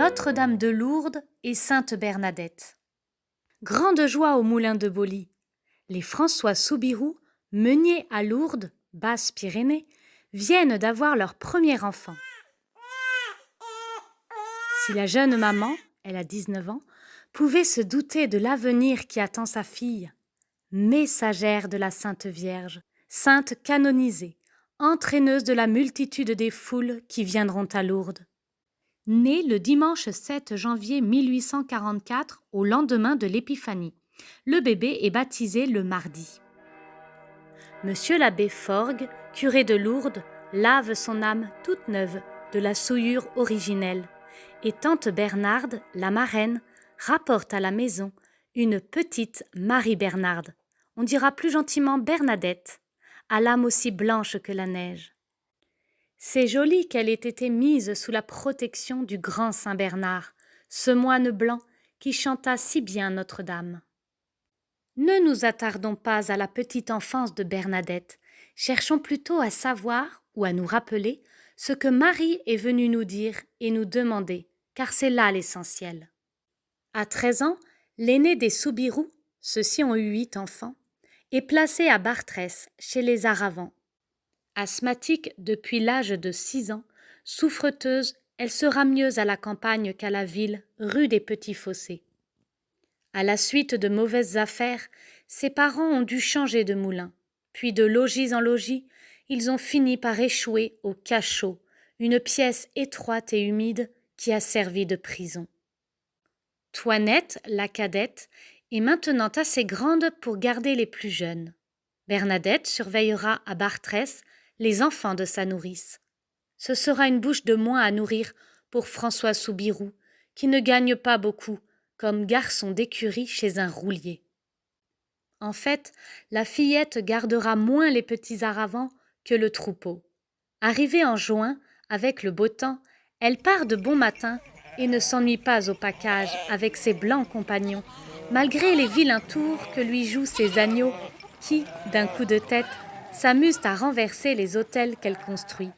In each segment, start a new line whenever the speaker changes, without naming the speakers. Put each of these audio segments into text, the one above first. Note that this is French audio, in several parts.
Notre-Dame de Lourdes et Sainte Bernadette. Grande joie au moulin de Boly. Les François Soubirous, meuniers à Lourdes, Basse-Pyrénées, viennent d'avoir leur premier enfant. Si la jeune maman, elle a 19 ans, pouvait se douter de l'avenir qui attend sa fille, messagère de la Sainte Vierge, sainte canonisée, entraîneuse de la multitude des foules qui viendront à Lourdes. Née le dimanche 7 janvier 1844, au lendemain de l'Épiphanie, le bébé est baptisé le mardi. Monsieur l'abbé Forgues, curé de Lourdes, lave son âme toute neuve de la souillure originelle, et tante Bernarde, la marraine, rapporte à la maison une petite Marie-Bernarde, on dira plus gentiment Bernadette, à l'âme aussi blanche que la neige. C'est joli qu'elle ait été mise sous la protection du grand Saint Bernard, ce moine blanc qui chanta si bien Notre-Dame. Ne nous attardons pas à la petite enfance de Bernadette, cherchons plutôt à savoir ou à nous rappeler ce que Marie est venue nous dire et nous demander, car c'est là l'essentiel. À 13 ans, l'aîné des Soubirous, ceux-ci ont eu 8 enfants, est placée à Bartrès, chez les Aravans. Asthmatique depuis l'âge de 6 ans, souffreteuse, elle sera mieux à la campagne qu'à la ville, rue des Petits Fossés. À la suite de mauvaises affaires, ses parents ont dû changer de moulin. Puis de logis en logis, ils ont fini par échouer au cachot, une pièce étroite et humide qui a servi de prison. Toinette, la cadette, est maintenant assez grande pour garder les plus jeunes. Bernadette surveillera à Bartrès les enfants de sa nourrice. Ce sera une bouche de moins à nourrir pour François Soubirous, qui ne gagne pas beaucoup, comme garçon d'écurie chez un roulier. En fait, la fillette gardera moins les petits Aravans que le troupeau. Arrivée en juin, avec le beau temps, elle part de bon matin et ne s'ennuie pas au pacage avec ses blancs compagnons, malgré les vilains tours que lui jouent ses agneaux qui, d'un coup de tête, s'amusent à renverser les autels qu'elle construit.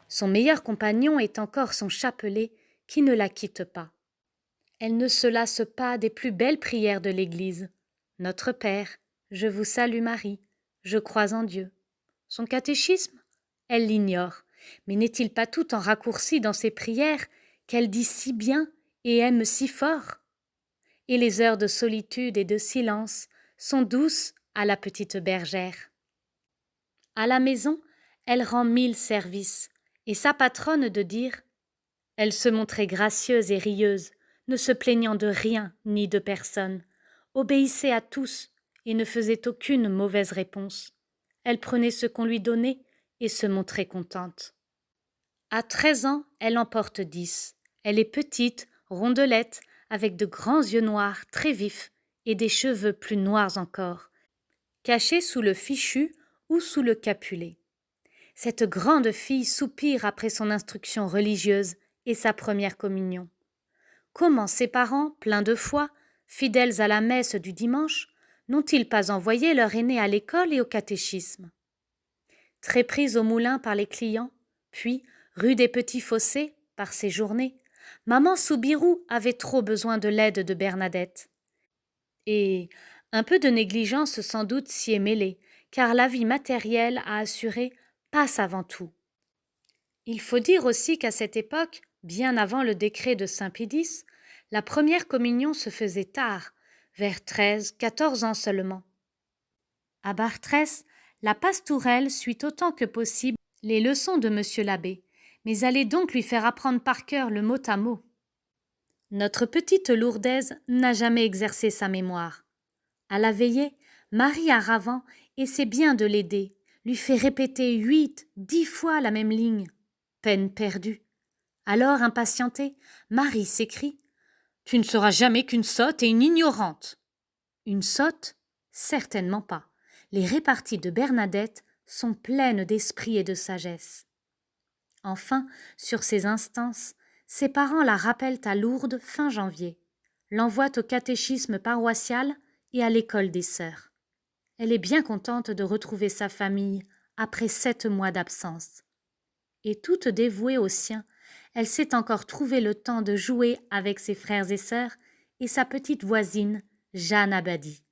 Son meilleur compagnon est encore son chapelet qui ne la quitte pas. Elle ne se lasse pas des plus belles prières de l'Église. Notre Père, je vous salue Marie, je crois en Dieu. Son catéchisme, elle l'ignore, mais n'est-il pas tout en raccourci dans ses prières qu'elle dit si bien et aime si fort? Et les heures de solitude et de silence sont douces à la petite bergère. À la maison, elle rend 1000 services, et sa patronne de dire « Elle se montrait gracieuse et rieuse, ne se plaignant de rien ni de personne, obéissait à tous et ne faisait aucune mauvaise réponse. Elle prenait ce qu'on lui donnait et se montrait contente. » À 13 ans, elle en porte 10. Elle est petite, rondelette, avec de grands yeux noirs très vifs et des cheveux plus noirs encore, cachés sous le fichu ou sous le capulet. Cette grande fille soupire après son instruction religieuse et sa première communion. Comment ses parents, pleins de foi, fidèles à la messe du dimanche, n'ont-ils pas envoyé leur aîné à l'école et au catéchisme? Très prise au moulin par les clients, puis, rue des Petits Fossés, par ses journées, maman Soubirous avait trop besoin de l'aide de Bernadette. Et un peu de négligence sans doute s'y est mêlée, car la vie matérielle à assurer passe avant tout. Il faut dire aussi qu'à cette époque, bien avant le décret de Saint Pie X, la première communion se faisait tard, vers 13-14 ans seulement. À Bartrès, la pastourelle suit autant que possible les leçons de monsieur l'abbé, mais allez donc lui faire apprendre par cœur le mot à mot. Notre petite Lourdaise n'a jamais exercé sa mémoire. À la veillée, Marie Aravant essaie bien de l'aider, lui fait répéter 8-10 fois la même ligne. Peine perdue. Alors, impatientée, Marie s'écrie « Tu ne seras jamais qu'une sotte et une ignorante !» Une sotte? Certainement pas. Les réparties de Bernadette sont pleines d'esprit et de sagesse. Enfin, sur ces instances, ses parents la rappellent à Lourdes fin janvier, l'envoient au catéchisme paroissial et à l'école des sœurs. Elle est bien contente de retrouver sa famille après 7 mois d'absence. Et toute dévouée aux siens, elle s'est encore trouvé le temps de jouer avec ses frères et sœurs et sa petite voisine, Jeanne Abadie.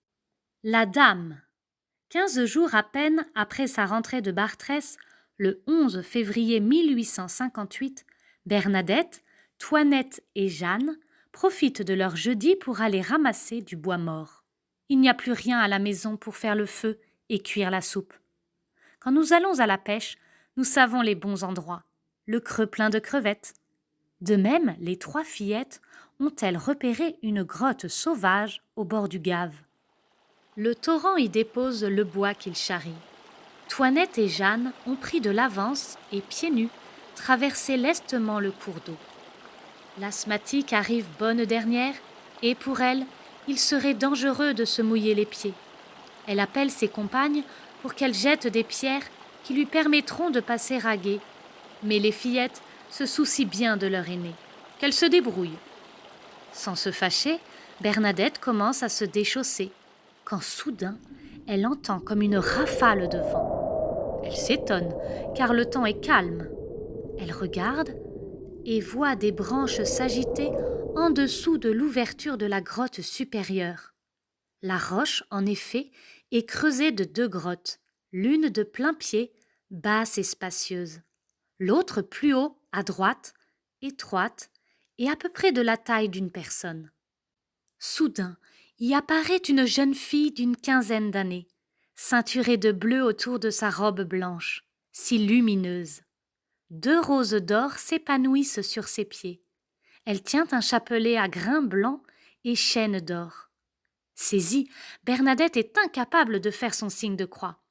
La dame. 15 jours à peine après sa rentrée de Bartrès, le 11 février 1858, Bernadette, Toinette et Jeanne profitent de leur jeudi pour aller ramasser du bois mort. Il n'y a plus rien à la maison pour faire le feu et cuire la soupe. Quand nous allons à la pêche, nous savons les bons endroits, le creux plein de crevettes. De même, les 3 fillettes ont-elles repéré une grotte sauvage au bord du Gave. Le torrent y dépose le bois qu'il charrie. Toinette et Jeanne ont pris de l'avance et, pieds nus, traversé lestement le cours d'eau. L'asthmatique arrive bonne dernière et, pour elle, il serait dangereux de se mouiller les pieds. Elle appelle ses compagnes pour qu'elles jettent des pierres qui lui permettront de passer à gué. Mais les fillettes se soucient bien de leur aînée, qu'elle se débrouille. Sans se fâcher, Bernadette commence à se déchausser, quand soudain, elle entend comme une rafale de vent. Elle s'étonne, car le temps est calme. Elle regarde et voit des branches s'agiter en dessous de l'ouverture de la grotte supérieure. La roche, en effet, est creusée de 2 grottes, l'une de plein pied, basse et spacieuse, l'autre plus haut, à droite, étroite et à peu près de la taille d'une personne. Soudain, y apparaît une jeune fille d'une 15aine d'années, ceinturée de bleu autour de sa robe blanche, si lumineuse. 2 roses d'or s'épanouissent sur ses pieds. Elle tient un chapelet à grains blancs et chaînes d'or. Saisie, Bernadette est incapable de faire son signe de croix.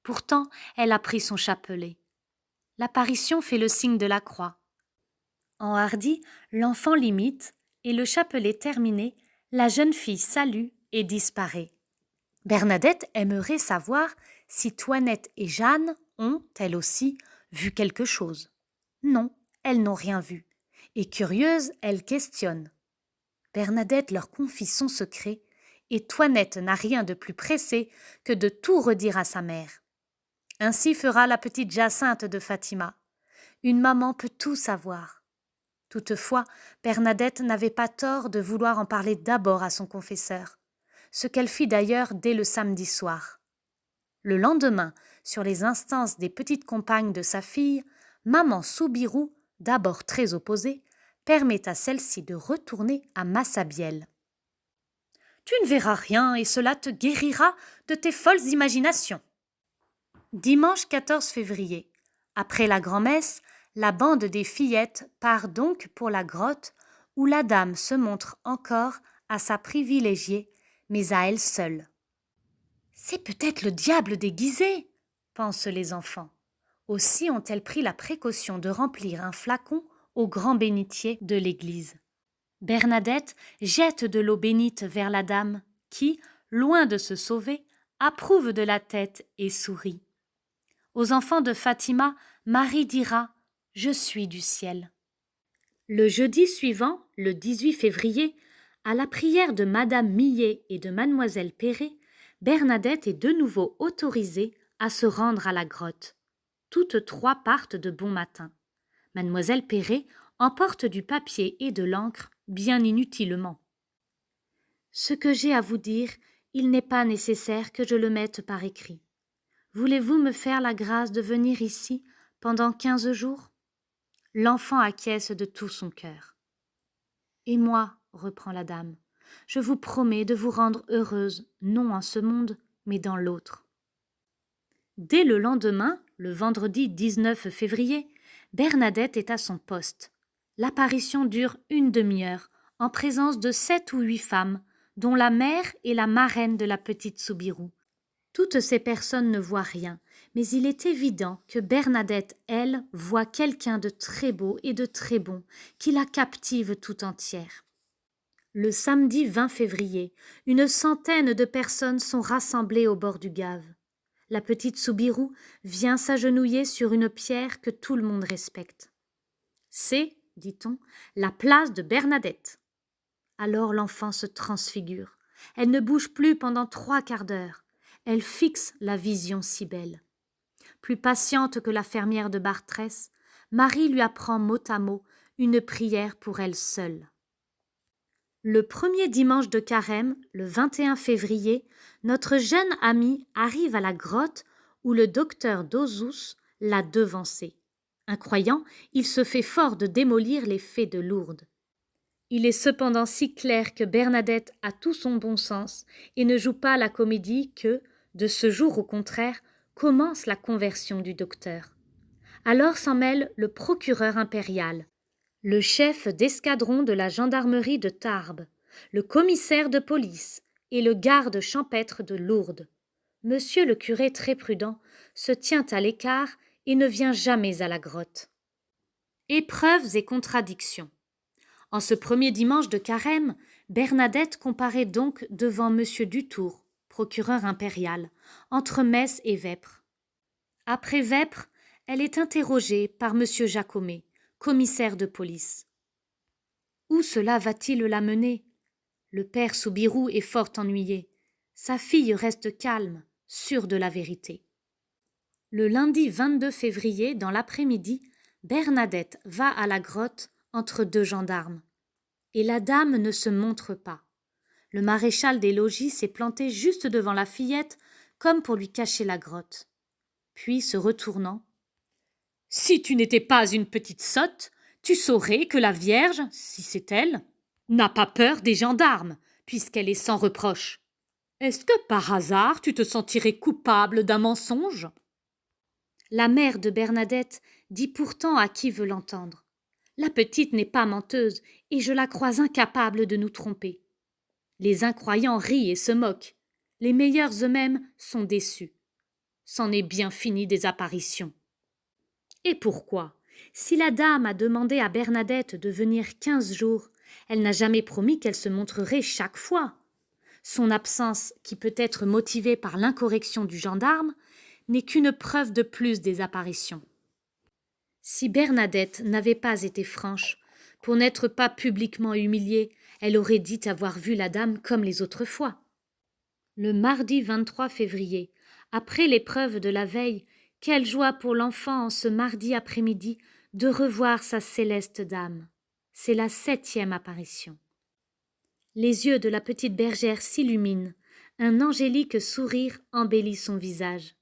Pourtant, elle a pris son chapelet. L'apparition fait le signe de la croix. Enhardie, l'enfant l'imite, et le chapelet terminé, la jeune fille salue et disparaît. Bernadette aimerait savoir si Toinette et Jeanne ont, elles aussi, vu quelque chose. Non, elles n'ont rien vu. Et curieuse, elles questionnent. Bernadette leur confie son secret, et Toinette n'a rien de plus pressé que de tout redire à sa mère. Ainsi fera la petite Jacinthe de Fatima. Une maman peut tout savoir. Toutefois, Bernadette n'avait pas tort de vouloir en parler d'abord à son confesseur, ce qu'elle fit d'ailleurs dès le samedi soir. Le lendemain, sur les instances des petites compagnes de sa fille, maman Soubirou, d'abord très opposée, permet à celle-ci de retourner à Massabielle. « Tu ne verras rien et cela te guérira de tes folles imaginations. » Dimanche 14 février, après la grand-messe, la bande des fillettes part donc pour la grotte où la dame se montre encore à sa privilégiée, mais à elle seule. « C'est peut-être le diable déguisé, » pensent les enfants. Aussi ont-elles pris la précaution de remplir un flacon au grand bénitier de l'église. Bernadette jette de l'eau bénite vers la dame qui, loin de se sauver, approuve de la tête et sourit. Aux enfants de Fatima, Marie dira « Je suis du ciel ». Le jeudi suivant, le 18 février, à la prière de Madame Millet et de Mademoiselle Perret, Bernadette est de nouveau autorisée à se rendre à la grotte. Toutes 3 partent de bon matin. Mademoiselle Perret emporte du papier et de l'encre bien inutilement. Ce que j'ai à vous dire, il n'est pas nécessaire que je le mette par écrit. Voulez-vous me faire la grâce de venir ici pendant 15 jours ? L'enfant acquiesce de tout son cœur. Et moi, reprend la dame, je vous promets de vous rendre heureuse, non en ce monde, mais dans l'autre. Dès le lendemain, le vendredi 19 février, Bernadette est à son poste. L'apparition dure une demi-heure, en présence de 7 ou 8 femmes, dont la mère et la marraine de la petite Soubirou. Toutes ces personnes ne voient rien, mais il est évident que Bernadette, elle, voit quelqu'un de très beau et de très bon, qui la captive tout entière. Le samedi 20 février, une centaine de personnes sont rassemblées au bord du Gave. La petite Soubirou vient s'agenouiller sur une pierre que tout le monde respecte. C'est, dit-on, la place de Bernadette. Alors l'enfant se transfigure. Elle ne bouge plus pendant 3 quarts d'heure. Elle fixe la vision si belle. Plus patiente que la fermière de Bartrès, Marie lui apprend mot à mot une prière pour elle seule. Le premier dimanche de Carême, le 21 février, notre jeune amie arrive à la grotte où le docteur d'Ozus l'a devancée. Incroyant, il se fait fort de démolir les fées de Lourdes. Il est cependant si clair que Bernadette a tout son bon sens et ne joue pas la comédie que, de ce jour au contraire, commence la conversion du docteur. Alors s'en mêle le procureur impérial, le chef d'escadron de la gendarmerie de Tarbes, le commissaire de police et le garde champêtre de Lourdes. Monsieur le curé très prudent se tient à l'écart et ne vient jamais à la grotte. Épreuves et contradictions. En ce premier dimanche de Carême, Bernadette comparaît donc devant Monsieur Dutour, procureur impérial, entre Metz et Vêpres. Après Vêpres, elle est interrogée par Monsieur Jacomet, commissaire de police. Où cela va-t-il la mener? Le père Soubirous est fort ennuyé. Sa fille reste calme, sûre de la vérité. Le lundi 22 février, dans l'après-midi, Bernadette va à la grotte entre deux gendarmes. Et la dame ne se montre pas. Le maréchal des logis s'est planté juste devant la fillette, comme pour lui cacher la grotte. Puis, se retournant, « Si tu n'étais pas une petite sotte, tu saurais que la Vierge, si c'est elle, n'a pas peur des gendarmes, puisqu'elle est sans reproche. Est-ce que, par hasard, tu te sentirais coupable d'un mensonge ?» La mère de Bernadette dit pourtant à qui veut l'entendre. La petite n'est pas menteuse, et je la crois incapable de nous tromper. Les incroyants rient et se moquent. Les meilleurs eux-mêmes sont déçus. C'en est bien fini des apparitions. Et pourquoi? Si la dame a demandé à Bernadette de venir 15 jours, elle n'a jamais promis qu'elle se montrerait chaque fois. Son absence, qui peut être motivée par l'incorrection du gendarme, n'est qu'une preuve de plus des apparitions. Si Bernadette n'avait pas été franche, pour n'être pas publiquement humiliée, elle aurait dit avoir vu la dame comme les autres fois. Le mardi 23 février, après l'épreuve de la veille, quelle joie pour l'enfant en ce mardi après-midi de revoir sa céleste dame. C'est la 7e apparition. Les yeux de la petite bergère s'illuminent, un angélique sourire embellit son visage.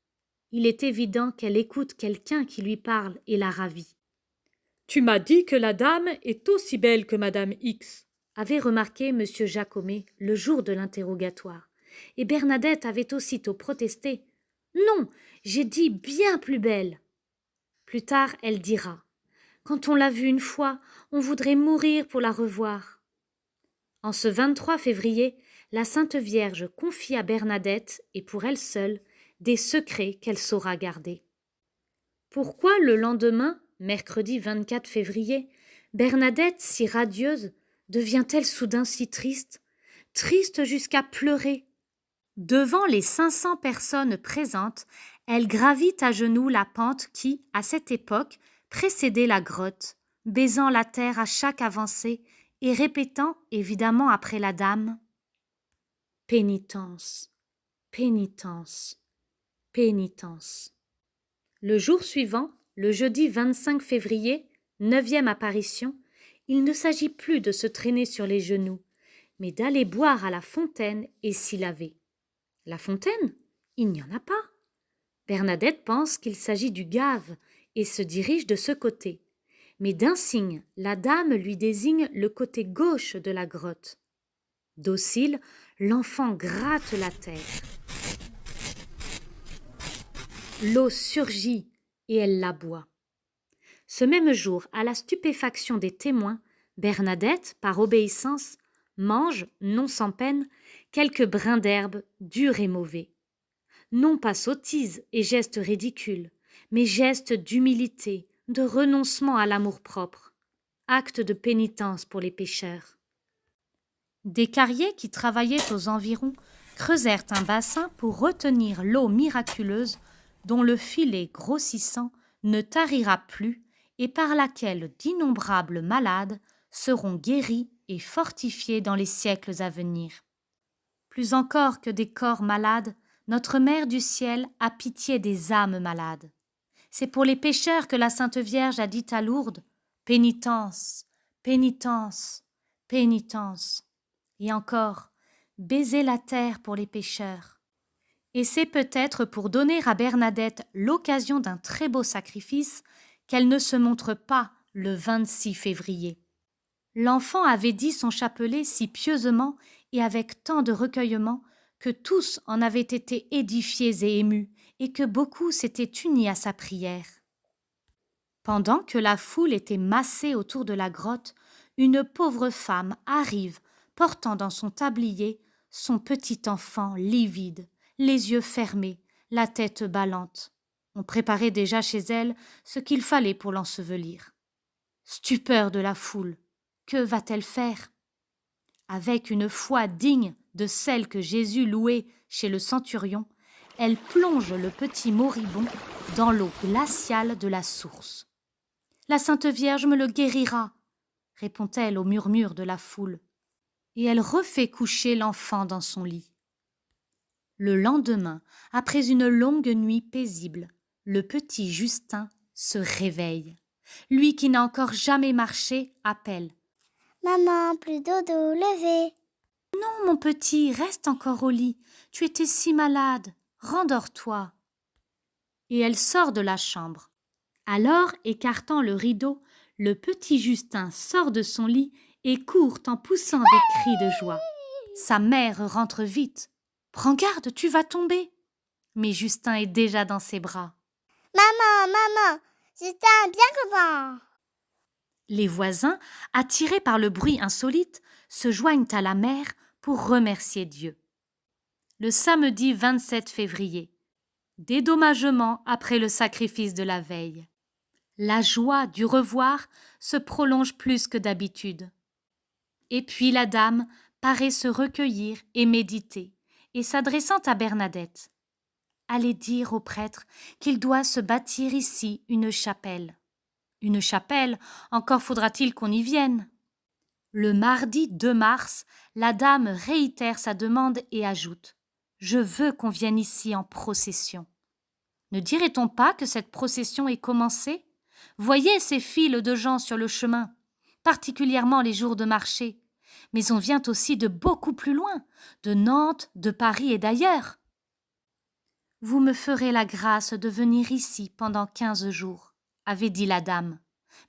Il est évident qu'elle écoute quelqu'un qui lui parle et la ravit. « Tu m'as dit que la dame est aussi belle que Madame X », avait remarqué M. Jacomet le jour de l'interrogatoire, et Bernadette avait aussitôt protesté. « Non, j'ai dit bien plus belle. » Plus tard, elle dira. « Quand on l'a vue une fois, on voudrait mourir pour la revoir. » En ce 23 février, la Sainte Vierge confie à Bernadette, et pour elle seule, des secrets qu'elle saura garder. Pourquoi le lendemain, mercredi 24 février, Bernadette, si radieuse, devient-elle soudain si triste, triste jusqu'à pleurer? Devant les 500 personnes présentes, elle gravit à genoux la pente qui, à cette époque, précédait la grotte, baisant la terre à chaque avancée et répétant, évidemment après la dame, « Pénitence, pénitence, pénitence. » Le jour suivant, le jeudi 25 février, 9e apparition, il ne s'agit plus de se traîner sur les genoux, mais d'aller boire à la fontaine et s'y laver. La fontaine? Il n'y en a pas. Bernadette pense qu'il s'agit du Gave et se dirige de ce côté. Mais d'un signe, la dame lui désigne le côté gauche de la grotte. Docile, l'enfant gratte la terre. L'eau surgit et elle la boit. Ce même jour, à la stupéfaction des témoins, Bernadette, par obéissance, mange, non sans peine, quelques brins d'herbe durs et mauvais. Non pas sottise et gestes ridicules, mais gestes d'humilité, de renoncement à l'amour-propre, acte de pénitence pour les pécheurs. Des carriers qui travaillaient aux environs creusèrent un bassin pour retenir l'eau miraculeuse dont le filet grossissant ne tarira plus et par laquelle d'innombrables malades seront guéris et fortifiés dans les siècles à venir. Plus encore que des corps malades, notre Mère du ciel a pitié des âmes malades. C'est pour les pécheurs que la Sainte Vierge a dit à Lourdes « Pénitence, pénitence, pénitence ». Et encore « Baiser la terre pour les pécheurs ». Et c'est peut-être pour donner à Bernadette l'occasion d'un très beau sacrifice qu'elle ne se montre pas le 26 février. L'enfant avait dit son chapelet si pieusement et avec tant de recueillement que tous en avaient été édifiés et émus, et que beaucoup s'étaient unis à sa prière. Pendant que la foule était massée autour de la grotte, une pauvre femme arrive, portant dans son tablier son petit enfant livide, les yeux fermés, la tête ballante. On préparait déjà chez elle ce qu'il fallait pour l'ensevelir. Stupeur de la foule. Que va-t-elle faire? Avec une foi digne de celle que Jésus louait chez le centurion, elle plonge le petit moribond dans l'eau glaciale de la source. « La Sainte Vierge me le guérira », répond-elle au murmure de la foule, et elle refait coucher l'enfant dans son lit. Le lendemain, après une longue nuit paisible, le petit Justin se réveille. Lui qui n'a encore jamais marché appelle.
« Maman, plus dodo, levez !»«
Non, mon petit, reste encore au lit. Tu étais si malade. Rendors-toi. » Et elle sort de la chambre. Alors, écartant le rideau, le petit Justin sort de son lit et court en poussant des cris de joie. Sa mère rentre vite. « Prends garde, tu vas tomber !» Mais Justin est déjà dans ses bras.
« Maman, Justin, bien content !»
Les voisins, attirés par le bruit insolite, se joignent à la mère pour remercier Dieu. Le samedi 27 février, dédommagement après le sacrifice de la veille. La joie du revoir se prolonge plus que d'habitude. Et puis la dame paraît se recueillir et méditer, et s'adressant à Bernadette. Allez dire au prêtre qu'il doit se bâtir ici une chapelle. Une chapelle, encore faudra-t-il qu'on y vienne. Le mardi 2 mars, la dame réitère sa demande et ajoute « Je veux qu'on vienne ici en procession. » Ne dirait-on pas que cette procession est commencée? Voyez ces files de gens sur le chemin, particulièrement les jours de marché. Mais on vient aussi de beaucoup plus loin, de Nantes, de Paris et d'ailleurs. Vous me ferez la grâce de venir ici pendant 15 jours, avait dit la dame.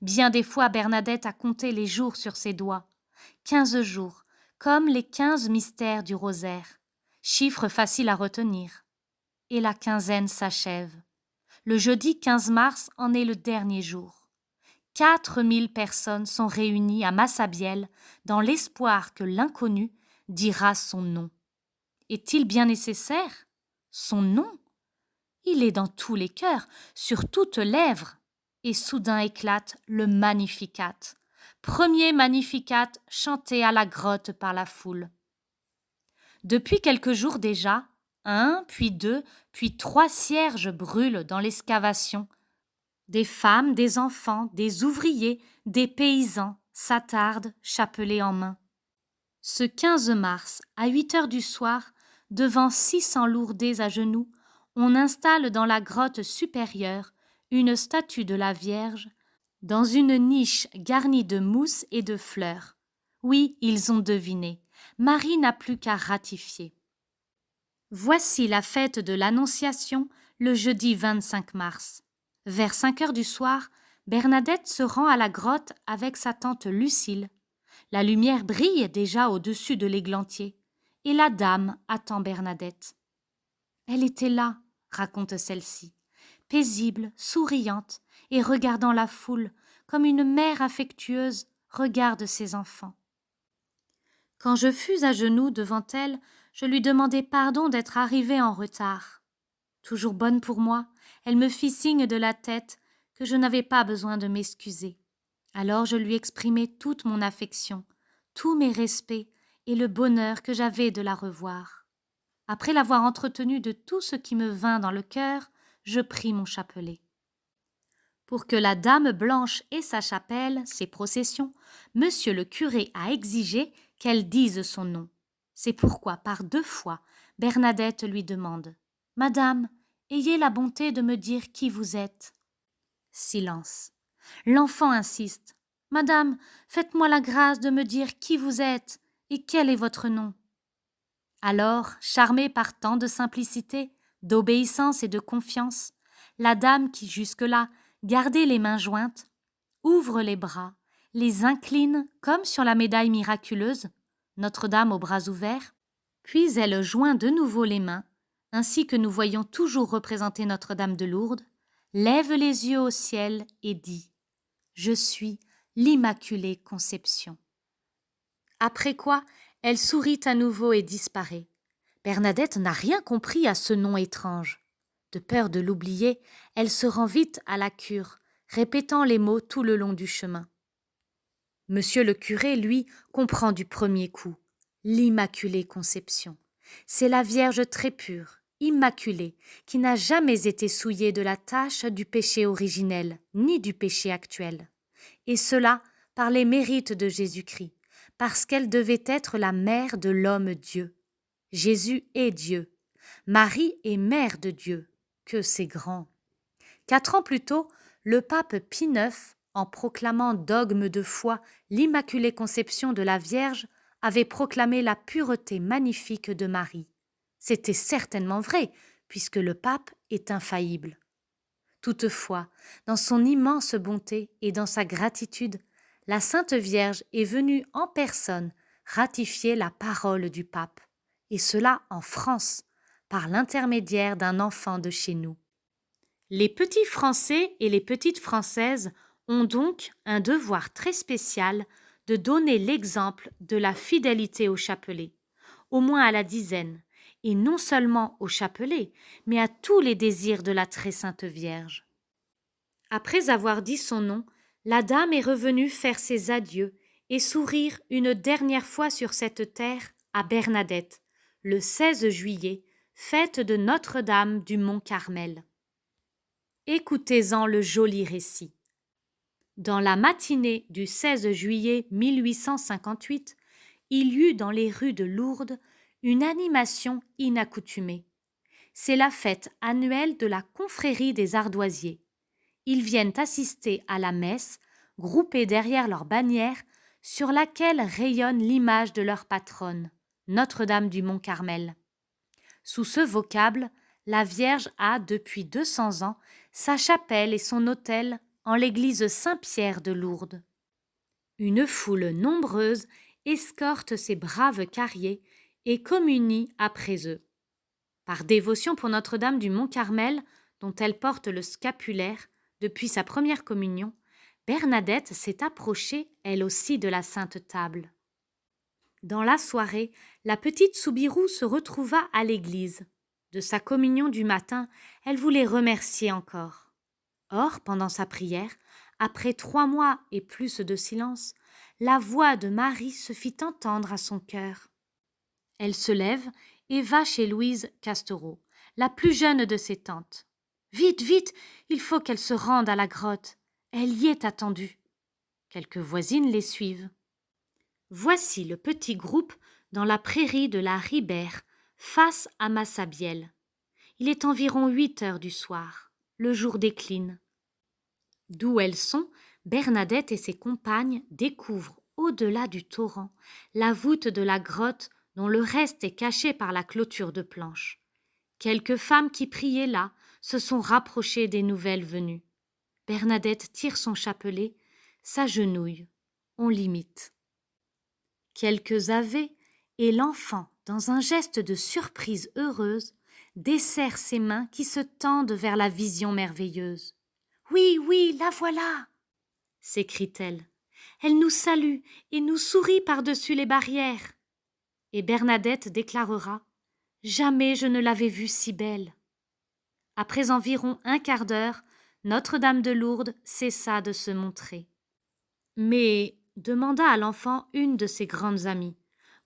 Bien des fois Bernadette a compté les jours sur ses doigts. 15 jours, comme les 15 mystères du rosaire. Chiffre facile à retenir. Et la quinzaine s'achève. Le jeudi 15 mars en est le dernier jour. 4000 personnes sont réunies à Massabielle dans l'espoir que l'inconnu dira son nom. Est-il bien nécessaire? Son nom? Il est dans tous les cœurs, sur toutes lèvres. Et soudain éclate le Magnificat. Premier Magnificat chanté à la grotte par la foule. Depuis quelques jours déjà, 1, puis 2, puis 3 cierges brûlent dans l'excavation. Des femmes, des enfants, des ouvriers, des paysans s'attardent, chapelet en main. Ce 15 mars, à 8 heures du soir, devant 600 lourdés à genoux, on installe dans la grotte supérieure une statue de la Vierge dans une niche garnie de mousse et de fleurs. Oui, ils ont deviné. Marie n'a plus qu'à ratifier. Voici la fête de l'Annonciation le jeudi 25 mars. Vers 5 heures du soir, Bernadette se rend à la grotte avec sa tante Lucile. La lumière brille déjà au-dessus de l'églantier et la dame attend Bernadette. Elle était là, raconte celle-ci, paisible, souriante et regardant la foule comme une mère affectueuse regarde ses enfants. Quand je fus à genoux devant elle, je lui demandai pardon d'être arrivée en retard. Toujours bonne pour moi, elle me fit signe de la tête que je n'avais pas besoin de m'excuser. Alors je lui exprimai toute mon affection, tous mes respects et le bonheur que j'avais de la revoir. Après l'avoir entretenue de tout ce qui me vint dans le cœur, je pris mon chapelet. Pour que la Dame Blanche ait sa chapelle, ses processions, monsieur le curé a exigé qu'elle dise son nom. C'est pourquoi, par 2 fois, Bernadette lui demande « Madame, ayez la bonté de me dire qui vous êtes. » Silence. L'enfant insiste. « Madame, faites-moi la grâce de me dire qui vous êtes et quel est votre nom. » Alors, charmée par tant de simplicité, d'obéissance et de confiance, la dame qui jusque-là gardait les mains jointes, ouvre les bras, les incline comme sur la médaille miraculeuse, Notre-Dame aux bras ouverts, puis elle joint de nouveau les mains, ainsi que nous voyons toujours représenter Notre-Dame de Lourdes, lève les yeux au ciel et dit « Je suis l'Immaculée Conception ». Après quoi, elle sourit à nouveau et disparaît. Bernadette n'a rien compris à ce nom étrange. De peur de l'oublier, elle se rend vite à la cure, répétant les mots tout le long du chemin. Monsieur le curé, lui, comprend du premier coup. L'Immaculée Conception. C'est la Vierge très pure, immaculée, qui n'a jamais été souillée de la tache du péché originel, ni du péché actuel. Et cela par les mérites de Jésus-Christ, parce qu'elle devait être la mère de l'homme-Dieu. Jésus est Dieu. Marie est mère de Dieu. Que c'est grand. 4 ans plus tôt, le pape Pie IX, en proclamant dogme de foi l'Immaculée Conception de la Vierge, avait proclamé la pureté magnifique de Marie. C'était certainement vrai, puisque le pape est infaillible. Toutefois, dans son immense bonté et dans sa gratitude, la Sainte Vierge est venue en personne ratifier la parole du pape, et cela en France, par l'intermédiaire d'un enfant de chez nous. Les petits Français et les petites Françaises ont donc un devoir très spécial de donner l'exemple de la fidélité au chapelet, au moins à la dizaine, et non seulement au chapelet, mais à tous les désirs de la très sainte Vierge. Après avoir dit son nom, la dame est revenue faire ses adieux et sourire une dernière fois sur cette terre à Bernadette, le 16 juillet, fête de Notre-Dame du Mont-Carmel. Écoutez-en le joli récit. Dans la matinée du 16 juillet 1858, il y eut dans les rues de Lourdes une animation inaccoutumée. C'est la fête annuelle de la confrérie des Ardoisiers. Ils viennent assister à la messe, groupés derrière leur bannière, sur laquelle rayonne l'image de leur patronne, Notre-Dame du Mont-Carmel. Sous ce vocable, la Vierge a, depuis 200 ans, sa chapelle et son autel en l'église Saint-Pierre de Lourdes. Une foule nombreuse escorte ces braves carriers et communie après eux. Par dévotion pour Notre-Dame du Mont-Carmel, dont elle porte le scapulaire depuis sa première communion, Bernadette s'est approchée, elle aussi, de la Sainte Table. Dans la soirée, la petite Soubirous se retrouva à l'église. De sa communion du matin, elle voulait remercier encore. Or, pendant sa prière, après 3 mois et plus de silence, la voix de Marie se fit entendre à son cœur. Elle se lève et va chez Louise Castereau, la plus jeune de ses tantes. Vite, vite, il faut qu'elle se rende à la grotte. Elle y est attendue. Quelques voisines les suivent. Voici le petit groupe dans la prairie de la Ribère, face à Massabielle. Il est environ 8 heures du soir. Le jour décline. D'où elles sont, Bernadette et ses compagnes découvrent, au-delà du torrent, la voûte de la grotte dont le reste est caché par la clôture de planches. Quelques femmes qui priaient là se sont rapprochées des nouvelles venues. Bernadette tire son chapelet, s'agenouille. On l'imite. Quelques ave et l'enfant, dans un geste de surprise heureuse, desserre ses mains qui se tendent vers la vision merveilleuse. « Oui, oui, la voilà !» s'écrie-t-elle. « Elle nous salue et nous sourit par-dessus les barrières. » Et Bernadette déclarera « Jamais je ne l'avais vue si belle. » Après environ un quart d'heure, Notre-Dame de Lourdes cessa de se montrer. Mais, demanda à l'enfant une de ses grandes amies,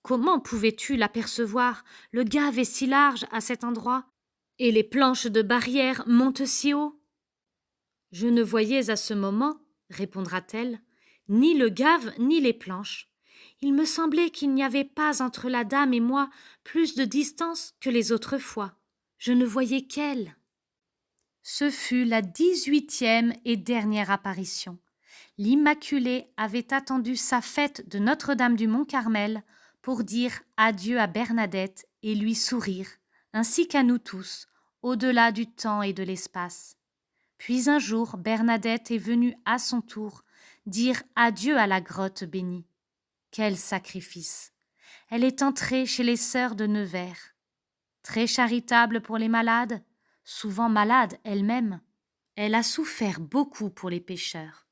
comment pouvais-tu l'apercevoir? Le gave est si large à cet endroit, et les planches de barrière montent si haut. Je ne voyais à ce moment, répondra-t-elle, ni le gave ni les planches. Il me semblait qu'il n'y avait pas entre la dame et moi plus de distance que les autres fois. Je ne voyais qu'elle. Ce fut la 18e et dernière apparition. L'Immaculée avait attendu sa fête de Notre-Dame du Mont-Carmel pour dire adieu à Bernadette et lui sourire, ainsi qu'à nous tous, au-delà du temps et de l'espace. Puis un jour, Bernadette est venue à son tour dire adieu à la grotte bénie. Quel sacrifice! Elle est entrée chez les sœurs de Nevers. Très charitable pour les malades, souvent malade elle-même, elle a souffert beaucoup pour les pécheurs.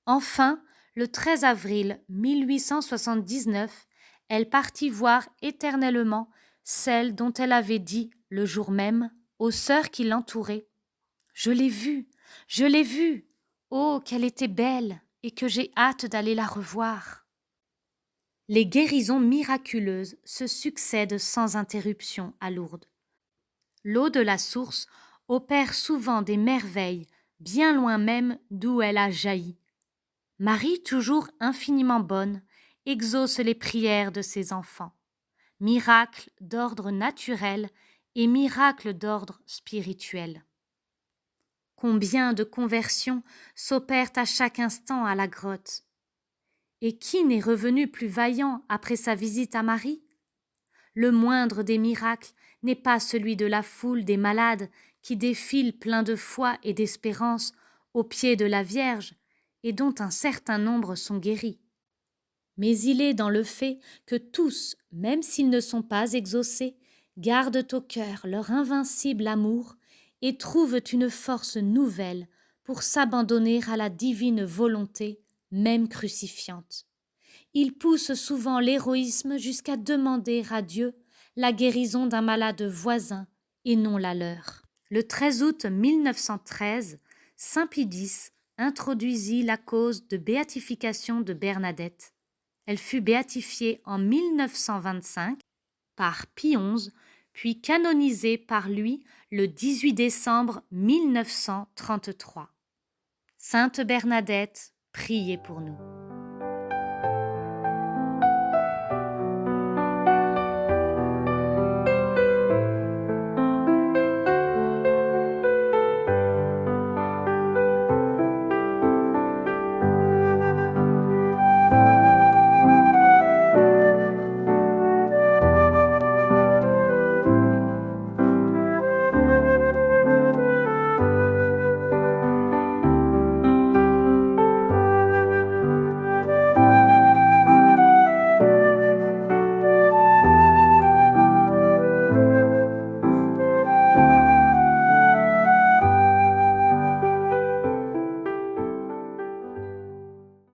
Enfin, le 13 avril 1879, elle partit voir éternellement celle dont elle avait dit, le jour même, aux sœurs qui l'entouraient: « Je l'ai vue, oh, qu'elle était belle et que j'ai hâte d'aller la revoir. » Les guérisons miraculeuses se succèdent sans interruption à Lourdes. L'eau de la source opère souvent des merveilles, bien loin même d'où elle a jailli. Marie, toujours infiniment bonne, exauce les prières de ses enfants. Miracles d'ordre naturel et miracles d'ordre spirituel. Combien de conversions s'opèrent à chaque instant à la grotte? Et qui n'est revenu plus vaillant après sa visite à Marie? Le moindre des miracles n'est pas celui de la foule des malades qui défilent pleins de foi et d'espérance aux pieds de la Vierge et dont un certain nombre sont guéris. Mais il est dans le fait que tous, même s'ils ne sont pas exaucés, gardent au cœur leur invincible amour et trouvent une force nouvelle pour s'abandonner à la divine volonté, même crucifiante. Ils poussent souvent l'héroïsme jusqu'à demander à Dieu la guérison d'un malade voisin et non la leur. Le 13 août 1913, saint Pie X introduisit la cause de béatification de Bernadette. Elle fut béatifiée en 1925 par Pie XI, puis canonisée par lui le 18 décembre 1933. Sainte Bernadette, priez pour nous.